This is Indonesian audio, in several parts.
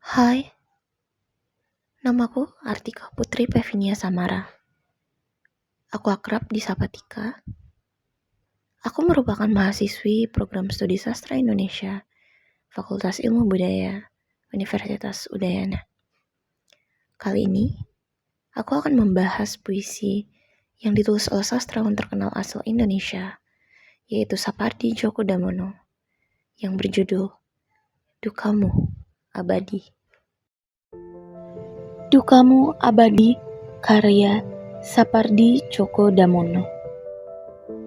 Hai, namaku Artika Putri Pevinia Samara. Aku akrab disapa Tika. Aku merupakan mahasiswi program studi sastra Indonesia, Fakultas Ilmu Budaya, Universitas Udayana. Kali ini, aku akan membahas puisi yang ditulis oleh sastrawan terkenal asal Indonesia, yaitu Sapardi Djoko Damono, yang berjudul Dukamu Abadi. Dukamu Abadi, karya Sapardi Djoko Damono.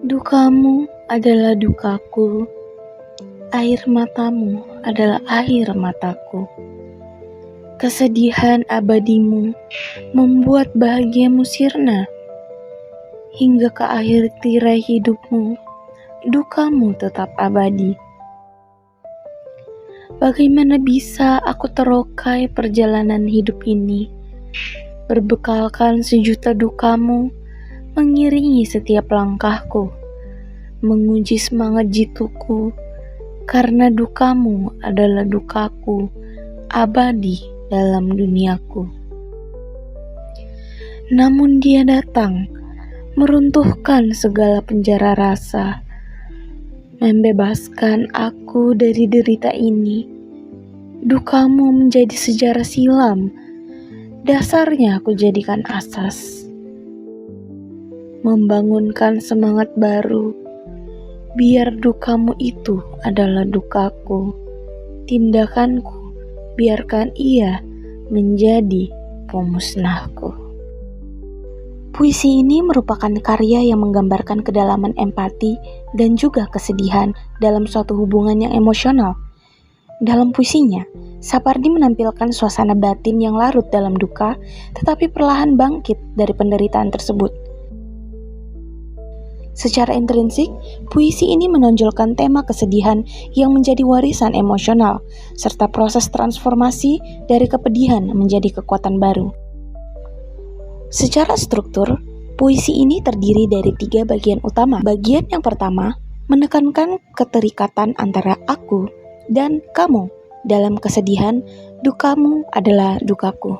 Dukamu adalah dukaku, air matamu adalah air mataku. Kesedihan abadimu membuat bahagiamu sirna. Hingga ke akhir tirai hidupmu, dukamu tetap abadi. Bagaimana bisa aku terokai perjalanan hidup ini, berbekalkan sejuta dukamu, mengiringi setiap langkahku, menguji semangat jituku, karena dukamu adalah dukaku, abadi dalam duniaku. Namun dia datang, meruntuhkan segala penjara rasa, membebaskan aku dari derita ini. Dukamu menjadi sejarah silam, dasarnya aku jadikan asas. Membangunkan semangat baru, biar dukamu itu adalah dukaku. Tindakanku, biarkan ia menjadi pemusnahku. Puisi ini merupakan karya yang menggambarkan kedalaman empati dan juga kesedihan dalam suatu hubungan yang emosional. Dalam puisinya, Sapardi menampilkan suasana batin yang larut dalam duka, tetapi perlahan bangkit dari penderitaan tersebut. Secara intrinsik, puisi ini menonjolkan tema kesedihan yang menjadi warisan emosional, serta proses transformasi dari kepedihan menjadi kekuatan baru. Secara struktur, puisi ini terdiri dari 3 bagian utama. Bagian yang pertama menekankan keterikatan antara aku dan kamu. Dalam kesedihan, dukamu adalah dukaku.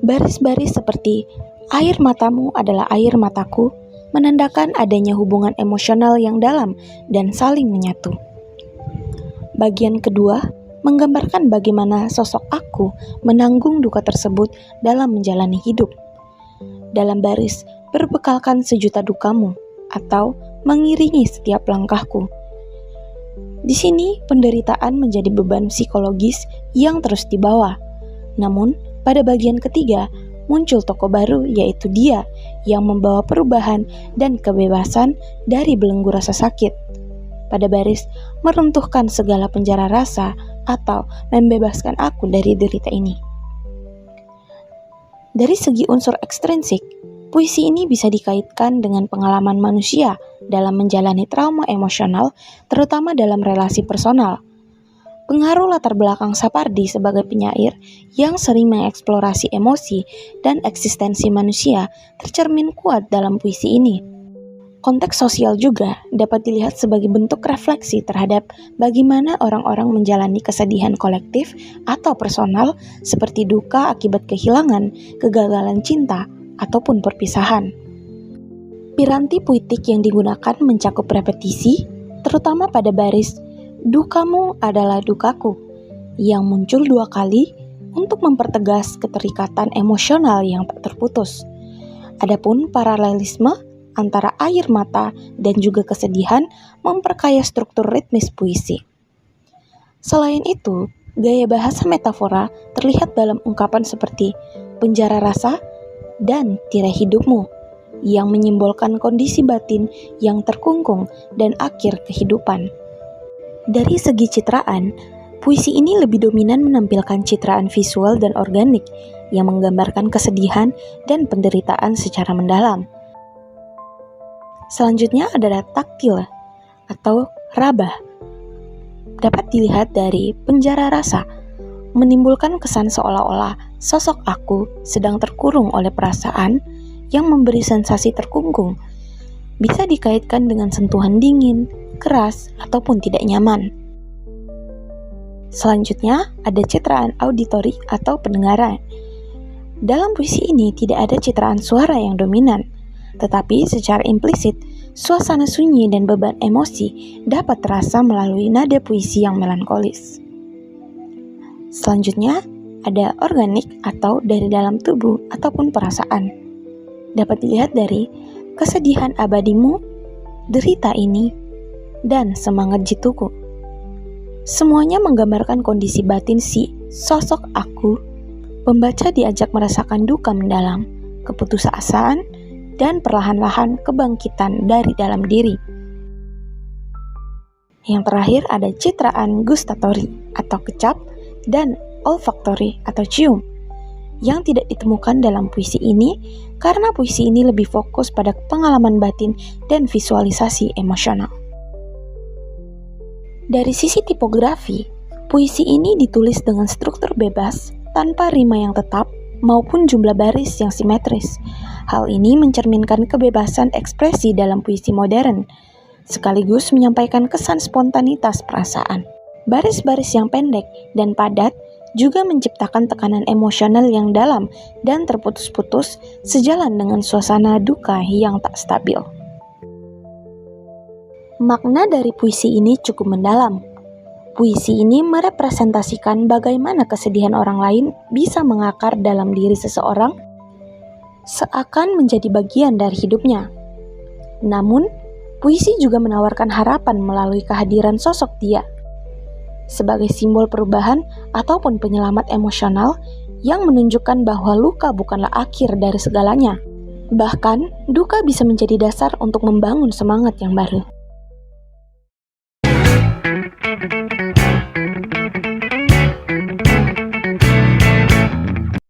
Baris-baris seperti air matamu adalah air mataku menandakan adanya hubungan emosional yang dalam dan saling menyatu. Bagian kedua menggambarkan bagaimana sosok aku menanggung duka tersebut dalam menjalani hidup. Dalam baris berbekalkan sejuta dukamu atau mengiringi setiap langkahku. Di sini penderitaan menjadi beban psikologis yang terus dibawa. Namun pada bagian ketiga muncul tokoh baru, yaitu dia yang membawa perubahan dan kebebasan dari belenggu rasa sakit. Pada baris meruntuhkan segala penjara rasa atau membebaskan aku dari derita ini. Dari segi unsur ekstrinsik, puisi ini bisa dikaitkan dengan pengalaman manusia dalam menjalani trauma emosional, terutama dalam relasi personal. Pengaruh latar belakang Sapardi sebagai penyair yang sering mengeksplorasi emosi dan eksistensi manusia tercermin kuat dalam puisi ini. Konteks sosial juga dapat dilihat sebagai bentuk refleksi terhadap bagaimana orang-orang menjalani kesedihan kolektif atau personal seperti duka akibat kehilangan, kegagalan cinta, ataupun perpisahan. Piranti puitik yang digunakan mencakup repetisi, terutama pada baris "Dukamu adalah dukaku" yang muncul 2 kali untuk mempertegas keterikatan emosional yang tak terputus. Adapun paralelisme antara air mata dan juga kesedihan memperkaya struktur ritmis puisi. Selain itu, gaya bahasa metafora terlihat dalam ungkapan seperti penjara rasa dan tirai hidupmu yang menyimbolkan kondisi batin yang terkungkung dan akhir kehidupan. Dari segi citraan, puisi ini lebih dominan menampilkan citraan visual dan organik yang menggambarkan kesedihan dan penderitaan secara mendalam. Selanjutnya adalah taktil atau rabah. Dapat dilihat dari penjara rasa, menimbulkan kesan seolah-olah sosok aku sedang terkurung oleh perasaan yang memberi sensasi terkungkung. Bisa dikaitkan dengan sentuhan dingin, keras, ataupun tidak nyaman. Selanjutnya, ada citraan auditori atau pendengaran. Dalam puisi ini tidak ada citraan suara yang dominan, tetapi secara implisit, suasana sunyi dan beban emosi dapat terasa melalui nada puisi yang melankolis. Selanjutnya, ada organik atau dari dalam tubuh ataupun perasaan. Dapat dilihat dari kesedihan abadimu, derita ini, dan semangat jituku. Semuanya menggambarkan kondisi batin si sosok aku. Pembaca diajak merasakan duka mendalam, keputusasaan, dan perlahan-lahan kebangkitan dari dalam diri. Yang terakhir ada citraan gustatori atau kecap dan olfaktori atau cium yang tidak ditemukan dalam puisi ini karena puisi ini lebih fokus pada pengalaman batin dan visualisasi emosional. Dari sisi tipografi, puisi ini ditulis dengan struktur bebas tanpa rima yang tetap maupun jumlah baris yang simetris. Hal ini mencerminkan kebebasan ekspresi dalam puisi modern, sekaligus menyampaikan kesan spontanitas perasaan. Baris-baris yang pendek dan padat juga menciptakan tekanan emosional yang dalam dan terputus-putus sejalan dengan suasana duka yang tak stabil. Makna dari puisi ini cukup mendalam. Puisi ini merepresentasikan bagaimana kesedihan orang lain bisa mengakar dalam diri seseorang seakan menjadi bagian dari hidupnya. Namun, puisi juga menawarkan harapan melalui kehadiran sosok dia sebagai simbol perubahan ataupun penyelamat emosional yang menunjukkan bahwa luka bukanlah akhir dari segalanya. Bahkan, duka bisa menjadi dasar untuk membangun semangat yang baru.